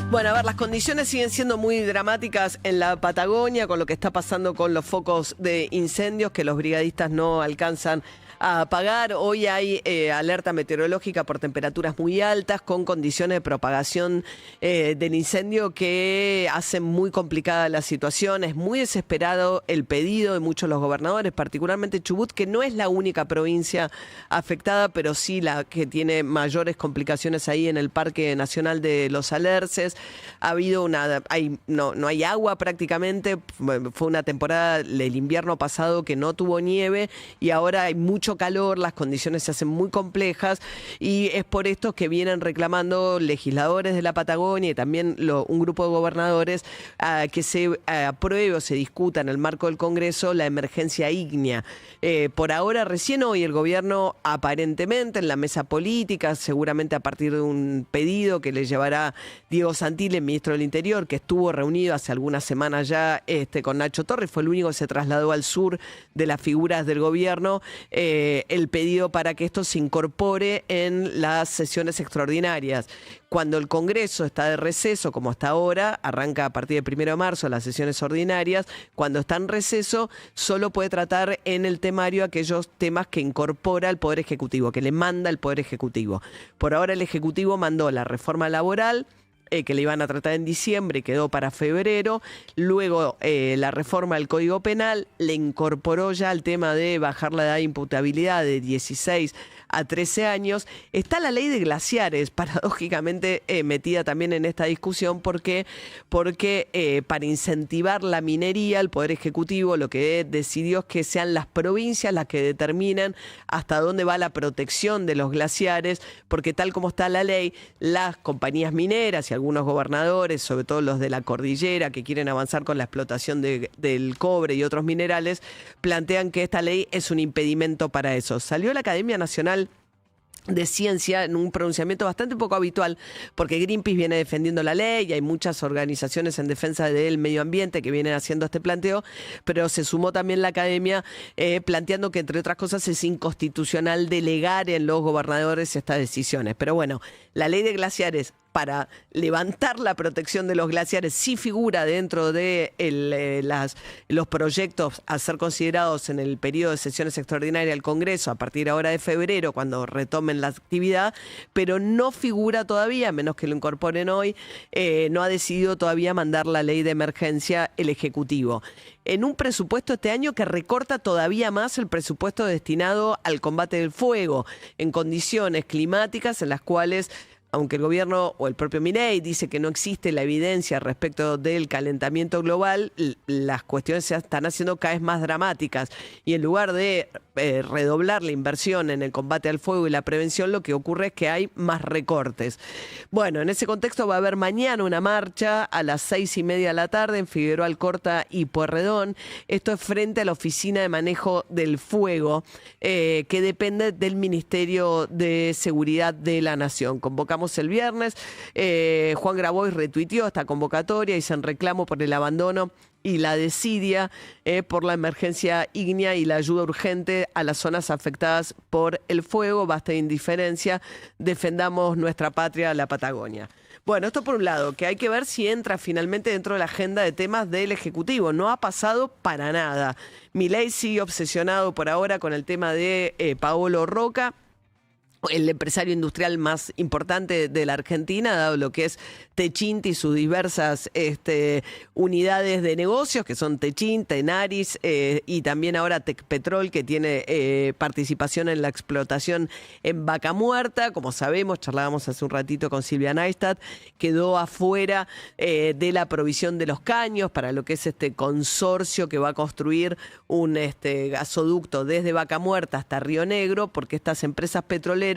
Bueno, a ver, las condiciones siguen siendo muy dramáticas en la Patagonia con lo que está pasando con los focos de incendios que los brigadistas no alcanzan a apagar. Hoy hay alerta meteorológica por temperaturas muy altas con condiciones de propagación del incendio que hacen muy complicada la situación. Es muy desesperado el pedido de muchos de los gobernadores, particularmente Chubut, que no es la única provincia afectada, pero sí la que tiene mayores complicaciones ahí en el Parque Nacional de los Alerces. Ha habido no hay agua prácticamente. Fue una temporada del invierno pasado que no tuvo nieve y ahora hay mucho calor, las condiciones se hacen muy complejas y es por esto que vienen reclamando legisladores de la Patagonia y también un grupo de gobernadores que se apruebe o se discuta en el marco del Congreso la emergencia ígnea. Por ahora, recién hoy el gobierno aparentemente en la mesa política, seguramente a partir de un pedido que le llevará Diego Santilli, el ministro del Interior, que estuvo reunido hace algunas semanas ya con Nacho Torres, fue el único que se trasladó al sur de las figuras del gobierno, el pedido para que esto se incorpore en las sesiones extraordinarias. Cuando el Congreso está de receso, como hasta ahora, arranca a partir del 1 de marzo las sesiones ordinarias, cuando está en receso solo puede tratar en el temario aquellos temas que incorpora el Poder Ejecutivo, que le manda el Poder Ejecutivo. Por ahora el Ejecutivo mandó la reforma laboral, que le iban a tratar en diciembre, quedó para febrero. Luego la reforma del Código Penal le incorporó ya el tema de bajar la edad de imputabilidad de 16 a 13 años. Está la ley de glaciares, paradójicamente metida también en esta discusión, porque para incentivar la minería, el Poder Ejecutivo lo que decidió es que sean las provincias las que determinen hasta dónde va la protección de los glaciares, porque tal como está la ley, las compañías mineras y algunos gobernadores, sobre todo los de la cordillera, que quieren avanzar con la explotación del cobre y otros minerales, plantean que esta ley es un impedimento para eso. Salió la Academia Nacional de Ciencia en un pronunciamiento bastante poco habitual, porque Greenpeace viene defendiendo la ley y hay muchas organizaciones en defensa del medio ambiente que vienen haciendo este planteo, pero se sumó también la Academia planteando que, entre otras cosas, es inconstitucional delegar en los gobernadores estas decisiones. Pero bueno, la ley de glaciares, para levantar la protección de los glaciares, sí figura dentro de los proyectos a ser considerados en el periodo de sesiones extraordinarias del Congreso a partir ahora de febrero, cuando retomen la actividad, pero no figura todavía, a menos que lo incorporen hoy, no ha decidido todavía mandar la ley de emergencia el Ejecutivo. En un presupuesto este año que recorta todavía más el presupuesto destinado al combate del fuego, en condiciones climáticas en las cuales, aunque el gobierno o el propio Milei dice que no existe la evidencia respecto del calentamiento global, las cuestiones se están haciendo cada vez más dramáticas. Y en lugar de redoblar la inversión en el combate al fuego y la prevención, lo que ocurre es que hay más recortes. Bueno, en ese contexto va a haber mañana una marcha a las 6:30 de la tarde en Figueroa Alcorta y Pueyrredón. Esto es frente a la Oficina de Manejo del Fuego, que depende del Ministerio de Seguridad de la Nación. Convocamos el viernes. Juan Grabois retuiteó esta convocatoria y se reclamo por el abandono y la desidia por la emergencia ígnea y la ayuda urgente a las zonas afectadas por el fuego. Basta de indiferencia, defendamos nuestra patria, la Patagonia. Bueno, esto por un lado, que hay que ver si entra finalmente dentro de la agenda de temas del Ejecutivo. No ha pasado para nada. Milei sigue obsesionado por ahora con el tema de Paolo Roca, el empresario industrial más importante de la Argentina, dado lo que es Techint y sus diversas unidades de negocios, que son Techint, Tenaris y también ahora Tecpetrol, que tiene participación en la explotación en Vaca Muerta. Como sabemos, charlábamos hace un ratito con Silvia Neistat, quedó afuera de la provisión de los caños para lo que es este consorcio que va a construir un gasoducto desde Vaca Muerta hasta Río Negro, porque estas empresas petroleras,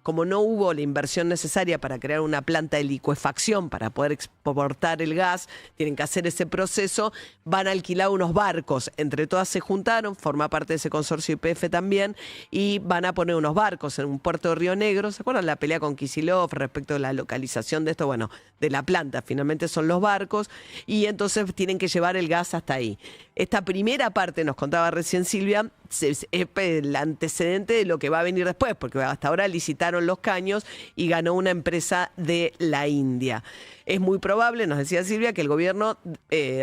como no hubo la inversión necesaria para crear una planta de licuefacción para poder exportar el gas, tienen que hacer ese proceso, van a alquilar unos barcos. Entre todas se juntaron, forma parte de ese consorcio YPF también, y van a poner unos barcos en un puerto de Río Negro. ¿Se acuerdan la pelea con Kicillof respecto de la localización de esto? Bueno, de la planta, finalmente son los barcos, y entonces tienen que llevar el gas hasta ahí. Esta primera parte, nos contaba recién Silvia, es el antecedente de lo que va a venir después, porque hasta ahora licitaron los caños y ganó una empresa de la India. es muy probable, nos decía Silvia, que el gobierno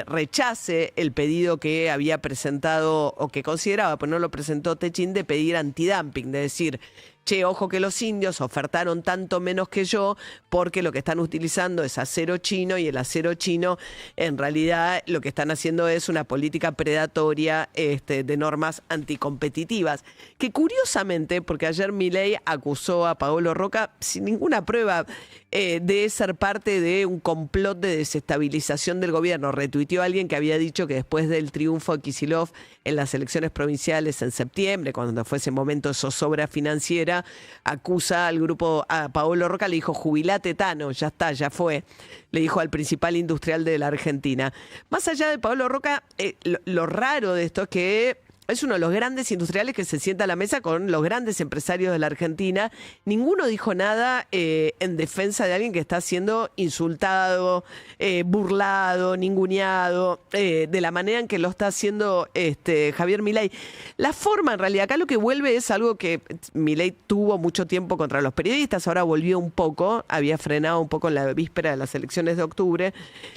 rechace el pedido que había presentado o que consideraba, pero no lo presentó Techin, de pedir antidumping, de decir, che, ojo que los indios ofertaron tanto menos que yo porque lo que están utilizando es acero chino y el acero chino en realidad lo que están haciendo es una política predatoria de normas anticompetitivas. Que curiosamente, porque ayer Milei acusó a Paolo Roca sin ninguna prueba de ser parte de un complot de desestabilización del gobierno. Retuiteó a alguien que había dicho que después del triunfo de Kicillof en las elecciones provinciales en septiembre, cuando fue ese momento de zozobra financiera, acusa al grupo, a Paolo Roca, le dijo, jubilate Tano, ya está, ya fue, le dijo al principal industrial de la Argentina. Más allá de Paolo Roca, lo raro de esto es que es uno de los grandes industriales que se sienta a la mesa con los grandes empresarios de la Argentina. Ninguno dijo nada en defensa de alguien que está siendo insultado, burlado, ninguneado, de la manera en que lo está haciendo Javier Milei. La forma, en realidad, acá lo que vuelve es algo que Milei tuvo mucho tiempo contra los periodistas, ahora volvió un poco, había frenado un poco en la víspera de las elecciones de octubre.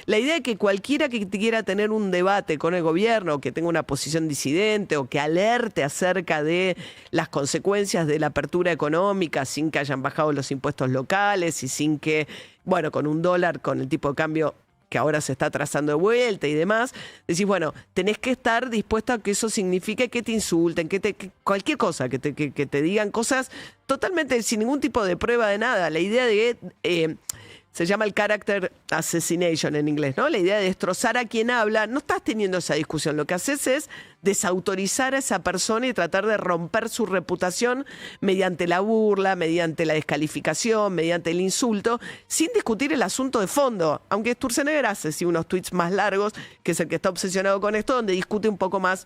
La idea de que cualquiera que quiera tener un debate con el gobierno, que tenga una posición disidente o que alerte acerca de las consecuencias de la apertura económica sin que hayan bajado los impuestos locales y sin que, bueno, con un dólar, con el tipo de cambio que ahora se está trazando de vuelta y demás, decís, bueno, tenés que estar dispuesto a que eso signifique que te insulten, que cualquier cosa, que te digan cosas totalmente sin ningún tipo de prueba de nada. La idea de... se llama el character assassination en inglés, ¿no? La idea de destrozar a quien habla. No estás teniendo esa discusión. Lo que haces es desautorizar a esa persona y tratar de romper su reputación mediante la burla, mediante la descalificación, mediante el insulto, sin discutir el asunto de fondo. Aunque Sturzenegger hace sí, unos tweets más largos, que es el que está obsesionado con esto, donde discute un poco más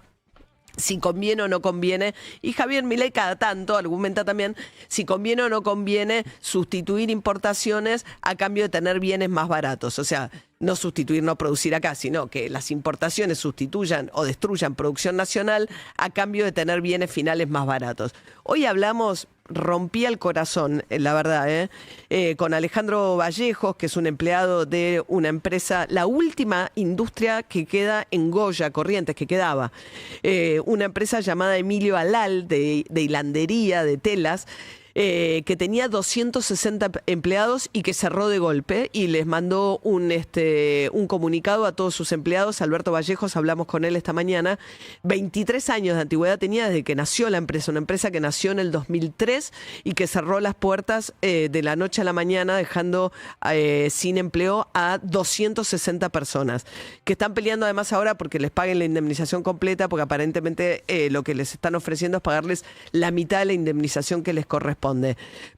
si conviene o no conviene, y Javier Milei cada tanto argumenta también si conviene o no conviene sustituir importaciones a cambio de tener bienes más baratos. O sea, no sustituir, no producir acá, sino que las importaciones sustituyan o destruyan producción nacional a cambio de tener bienes finales más baratos. Hoy hablamos, rompía el corazón, la verdad, con Alejandro Vallejos, que es un empleado de una empresa, la última industria que queda en Goya, Corrientes, que quedaba, una empresa llamada Emilio Alal, de hilandería, de telas, que tenía 260 empleados y que cerró de golpe y les mandó un comunicado a todos sus empleados. Alberto Vallejos, hablamos con él esta mañana, 23 años de antigüedad tenía desde que nació la empresa, una empresa que nació en el 2003 y que cerró las puertas de la noche a la mañana, dejando sin empleo a 260 personas, que están peleando además ahora porque les paguen la indemnización completa, porque aparentemente lo que les están ofreciendo es pagarles la mitad de la indemnización que les corresponde.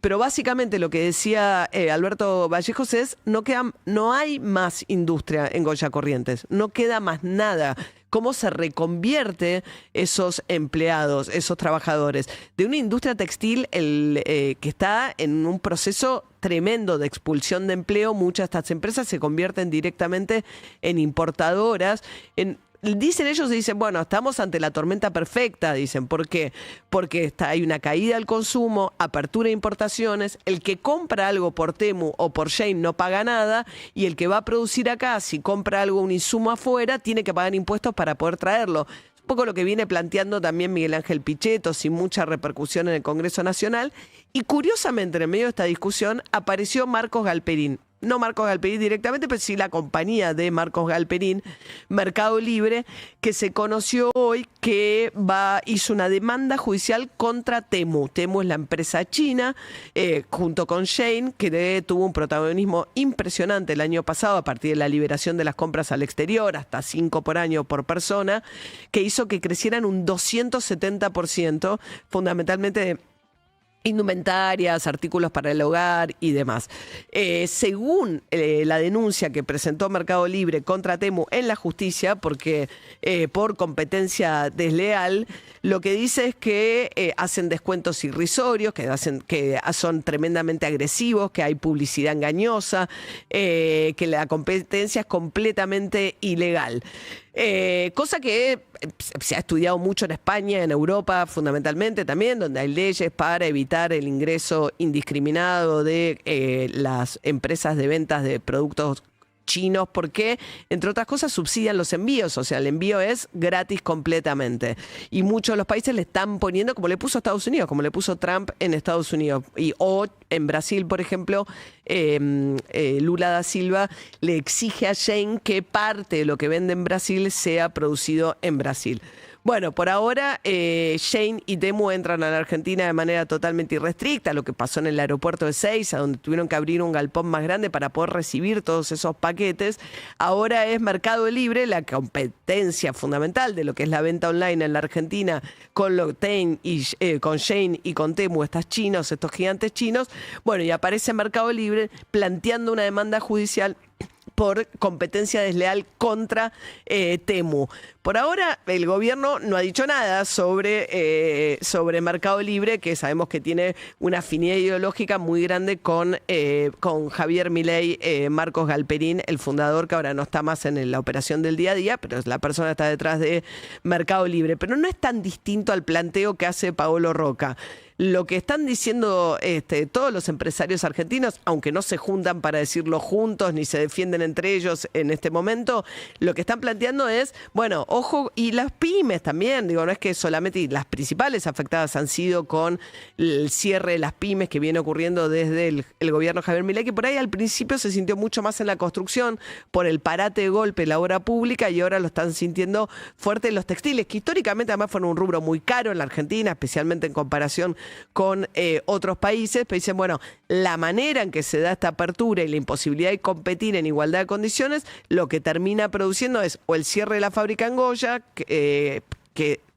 Pero básicamente lo que decía Alberto Vallejos es, no hay más industria en Goya Corrientes, no queda más nada. ¿Cómo se reconvierte esos empleados, esos trabajadores de una industria textil que está en un proceso tremendo de expulsión de empleo? Muchas de estas empresas se convierten directamente en importadoras, dicen ellos, dicen, bueno, estamos ante la tormenta perfecta, dicen. ¿Por qué? Porque hay una caída del consumo, apertura de importaciones, el que compra algo por Temu o por Shein no paga nada, y el que va a producir acá, si compra algo, un insumo afuera, tiene que pagar impuestos para poder traerlo. Un poco lo que viene planteando también Miguel Ángel Pichetto, sin mucha repercusión en el Congreso Nacional. Y curiosamente, en el medio de esta discusión, apareció Marcos Galperín. No Marcos Galperín directamente, pero sí la compañía de Marcos Galperín, Mercado Libre, que se conoció hoy que hizo una demanda judicial contra Temu. Temu es la empresa china, junto con Shein, que tuvo un protagonismo impresionante el año pasado a partir de la liberación de las compras al exterior, hasta 5 por año por persona, que hizo que crecieran un 270%, fundamentalmente indumentarias, artículos para el hogar y demás. Según la denuncia que presentó Mercado Libre contra Temu en la justicia, porque por competencia desleal, lo que dice es que hacen descuentos irrisorios, que son tremendamente agresivos, que hay publicidad engañosa, que la competencia es completamente ilegal. Cosa que se ha estudiado mucho en España, en Europa fundamentalmente también, donde hay leyes para evitar el ingreso indiscriminado de las empresas de ventas de productos chinos, porque, entre otras cosas, subsidian los envíos, o sea, el envío es gratis completamente. Y muchos de los países le están poniendo, como le puso Estados Unidos, como le puso Trump en Estados Unidos. O en Brasil, por ejemplo, Lula da Silva le exige a Shein que parte de lo que vende en Brasil sea producido en Brasil. Bueno, por ahora Shein y Temu entran a la Argentina de manera totalmente irrestricta, lo que pasó en el aeropuerto de Ezeiza, donde tuvieron que abrir un galpón más grande para poder recibir todos esos paquetes. Ahora es Mercado Libre, la competencia fundamental de lo que es la venta online en la Argentina con con Shein y con Temu, estos gigantes chinos. Bueno, y aparece Mercado Libre planteando una demanda judicial por competencia desleal contra Temu. Por ahora, el gobierno no ha dicho nada sobre Mercado Libre, que sabemos que tiene una afinidad ideológica muy grande con Javier Milei, Marcos Galperín, el fundador, que ahora no está más en la operación del día a día, pero la persona que está detrás de Mercado Libre. Pero no es tan distinto al planteo que hace Paolo Roca. Lo que están diciendo todos los empresarios argentinos, aunque no se juntan para decirlo juntos ni se defienden entre ellos en este momento, lo que están planteando es, bueno, ojo, y las pymes también, digo, no es que solamente las principales afectadas han sido con el cierre de las pymes que viene ocurriendo desde el gobierno de Javier Milei, que por ahí al principio se sintió mucho más en la construcción por el parate de golpe de la obra pública, y ahora lo están sintiendo fuerte en los textiles, que históricamente además fueron un rubro muy caro en la Argentina, especialmente en comparación con otros países, pero dicen, bueno, la manera en que se da esta apertura y la imposibilidad de competir en igualdad de condiciones, lo que termina produciendo es o el cierre de la fábrica en Goya, que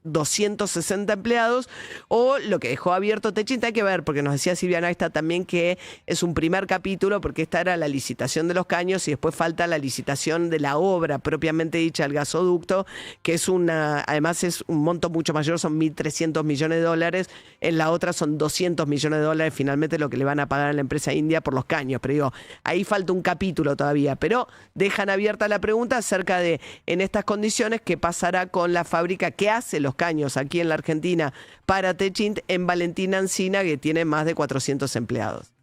260 empleados, o lo que dejó abierto Techint. Hay que ver, porque nos decía Silvia Naista también que es un primer capítulo, porque esta era la licitación de los caños y después falta la licitación de la obra propiamente dicha, el gasoducto, que es además es un monto mucho mayor, son 1.300 millones de dólares, en la otra son 200 millones de dólares finalmente lo que le van a pagar a la empresa india por los caños, pero digo, ahí falta un capítulo todavía, pero dejan abierta la pregunta acerca de, en estas condiciones, qué pasará con la fábrica que hace los caños aquí en la Argentina para Techint en Valentina Encina, que tiene más de 400 empleados.